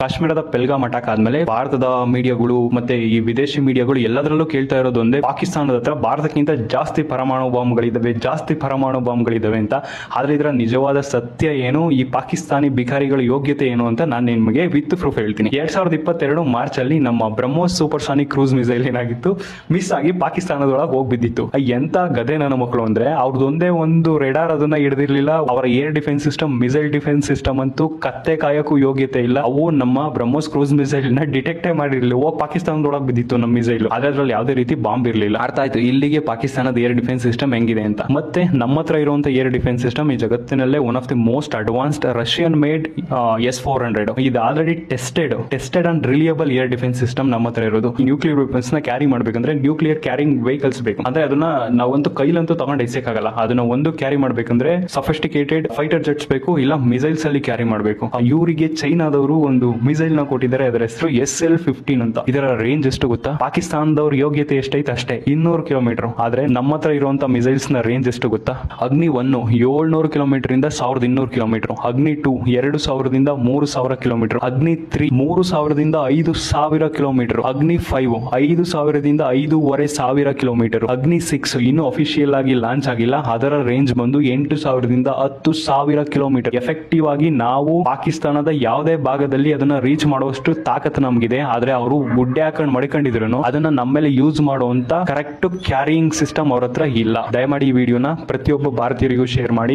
ಕಾಶ್ಮೀರದ ಪೆಲ್ಗಾಮ್ ಅಟ್ಯಾಕ್ ಆದ್ಮೇಲೆ ಭಾರತದ ಮೀಡಿಯಾಗಳು ಮತ್ತೆ ಈ ವಿದೇಶಿ ಮೀಡಿಯಾಗಳು ಎಲ್ಲದರಲ್ಲೂ ಕೇಳ್ತಾ ಇರೋದು ಒಂದೇ, ಪಾಕಿಸ್ತಾನದ ಹತ್ರ ಭಾರತಕ್ಕಿಂತ ಜಾಸ್ತಿ ಪರಮಾಣು ಬಾಂಬ್ಗಳಿದಾವೆ ಅಂತ. ಆದ್ರೆ ಇದರ ನಿಜವಾದ ಸತ್ಯ ಏನು, ಈ ಪಾಕಿಸ್ತಾನಿ ಬಿಕಾರಿಗಳ ಯೋಗ್ಯತೆ ಏನು ಅಂತ ನಾನು ನಿಮಗೆ ವಿತ್ ಪ್ರೂಫ್ ಹೇಳ್ತೀನಿ. 2022 ಮಾರ್ಚ್ ಅಲ್ಲಿ ನಮ್ಮ ಬ್ರಹ್ಮೋಸ್ ಸೂಪರ್ಸಾನಿಕ್ ಕ್ರೂಸ್ ಮಿಸೈಲ್ ಏನಾಗಿತ್ತು, ಮಿಸ್ ಆಗಿ ಪಾಕಿಸ್ತಾನದೊಳಗೆ ಹೋಗ್ಬಿದ್ದಿತ್ತು. ಎಂತ ಗದೆ ನನ್ನ ಮಕ್ಕಳು ಅಂದ್ರೆ, ಅವ್ರದ್ದೊಂದೇ ಒಂದು ರೆಡಾರ್ ಅದನ್ನ ಹಿಡಿದಿರ್ಲಿಲ್ಲ. ಅವರ air defence system, missile defence system ಅಂತೂ ಕತ್ತೆ ಕಾಯಕ್ಕೂ ಯೋಗ್ಯತೆ ಇಲ್ಲ. ಅವು ನಮ್ಮ ಬ್ರಹ್ಮೋಸ್ ಕ್ರೂಸ್ ಮಿಸೈಲ್ ನ ಡಿಟೆಕ್ಟೇ ಮಾಡಿರ್ಲಿಲ್ಲ. ಪಾಕಿಸ್ತಾನದೊಳಗೆ ಬಿದ್ದಿತ್ತು ನಮ್ಮ ಮಿಸೈಲ್, ಅದ್ರಲ್ಲಿ ಯಾವುದೇ ರೀತಿ ಬಾಂಬ್ ಇರಲಿಲ್ಲ. ಅರ್ಥ ಆಯ್ತು ಇಲ್ಲಿಗೆ ಪಾಕಿಸ್ತಾನದ ಏರ್ ಡಿಫೆನ್ಸ್ ಸಿಸ್ಟಮ್ ಹೆಂಗಿದೆ ಅಂತ. ಮತ್ತೆ ನಮ್ಮ ಹತ್ರ ಇರುವಂತ ಏರ್ ಡಿಫೆನ್ಸ್ ಸಿಸ್ಟಮ್ ಈ ಜಗತ್ತಿನಲ್ಲೇ one of the most advanced Russian made S-400. ಇದು already tested and reliable air defence system ನಮ್ಮ ಹತ್ರ ಇರೋದು. ನ್ಯೂಕ್ಲಿಯರ್ ವೆಪನ್ಸ್ ನ ಕ್ಯಾರಿ ಮಾಡ್ಬೇಕಂದ್ರೆ ನ್ಯೂಕ್ಲಿಯರ್ ಕ್ಯಾರಿಂಗ್ ವೆಹಿಕಲ್ಸ್ ಬೇಕು. ಅಂದ್ರೆ ಅದನ್ನ ನಾವಂತೂ ಕೈಲಂತೂ ತಗೊಂಡು ಎಸೆಯಕ್ಕಾಗಲ್ಲ. ಅದನ್ನ ಒಂದು ಕ್ಯಾರಿ ಮಾಡ್ಬೇಕಂದ್ರೆ ಸಫಿಸ್ಟಿಕೇಟೆಡ್ ಫೈಟರ್ ಜೆಟ್ಸ್ ಬೇಕು, ಇಲ್ಲ ಮಿಸೈಲ್ಸ್ ಅಲ್ಲಿ ಕ್ಯಾರಿ ಮಾಡಬೇಕು. ಇವರಿಗೆ ಚೈನಾದವರು ಒಂದು ಮಿಸೈಲ್ ನ ಕೊಟ್ಟಿದ್ದಾರೆ, ಅದರ ಹೆಸರು SL-15 ಅಂತ. ಇದರ ರೇಂಜ್ ಎಷ್ಟು ಗೊತ್ತಾ? ಪಾಕಿಸ್ತಾನದವ್ರ ಯೋಗ್ಯತೆ ಎಷ್ಟೈತೆ ಅಷ್ಟೇ, 200 ಕಿಲೋಮೀಟರ್. ಆದ್ರೆ ನಮ್ಮ ಹತ್ರ ಇರುವಂತ ಮಿಸೈಲ್ಸ್ ನ ರೇಂಜ್ ಎಷ್ಟು ಗೊತ್ತಾ? ಅಗ್ನಿ 1 700 ಕಿಲೋಮೀಟರ್ ಇಂದ 1200 ಕಿಲೋಮೀಟರ್, ಅಗ್ನಿ 2 2000 ದಿಂದ 3000 ಕಿಲೋಮೀಟರ್, ಅಗ್ನಿ 3 3000 ದಿಂದ 5000 ಕಿಲೋಮೀಟರ್, ಅಗ್ನಿ 5 5000 ದಿಂದ 5500 ಕಿಲೋಮೀಟರ್, ಅಗ್ನಿ 6 ಇನ್ನು ಅಫಿಷಿಯಲ್ ಆಗಿ ಲಾಂಚ್ ಆಗಿಲ್ಲ, ಅದರ ರೇಂಜ್ ಬಂದು 8000 ದಿಂದ 10000 ಕಿಲೋಮೀಟರ್. ಎಫೆಕ್ಟಿವ್ ಆಗಿ ನಾವು ಪಾಕಿಸ್ತಾನದ ಯಾವುದೇ ಭಾಗದಲ್ಲಿ ಅದನ್ನ ರೀಚ್ ಮಾಡುವಷ್ಟು ತಾಕತ್ ನಮ್ಗಿದೆ. ಆದ್ರೆ ಅವರು ಗುಡ್ಡೆ ಹಾಕೊಂಡು ಮಡ್ಕೊಂಡಿದ್ರು, ಅದನ್ನ ನಮ್ಮ ಮೇಲೆ ಯೂಸ್ ಮಾಡುವಂತ ಕರೆಕ್ಟ್ ಕ್ಯಾರಿಯಿಂಗ್ ಸಿಸ್ಟಮ್ ಅವ್ರ ಹತ್ರ ಇಲ್ಲ. ದಯಮಾಡಿ ಈ ವಿಡಿಯೋನ ಪ್ರತಿಯೊಬ್ಬ ಭಾರತೀಯರಿಗೂ ಶೇರ್ ಮಾಡಿ.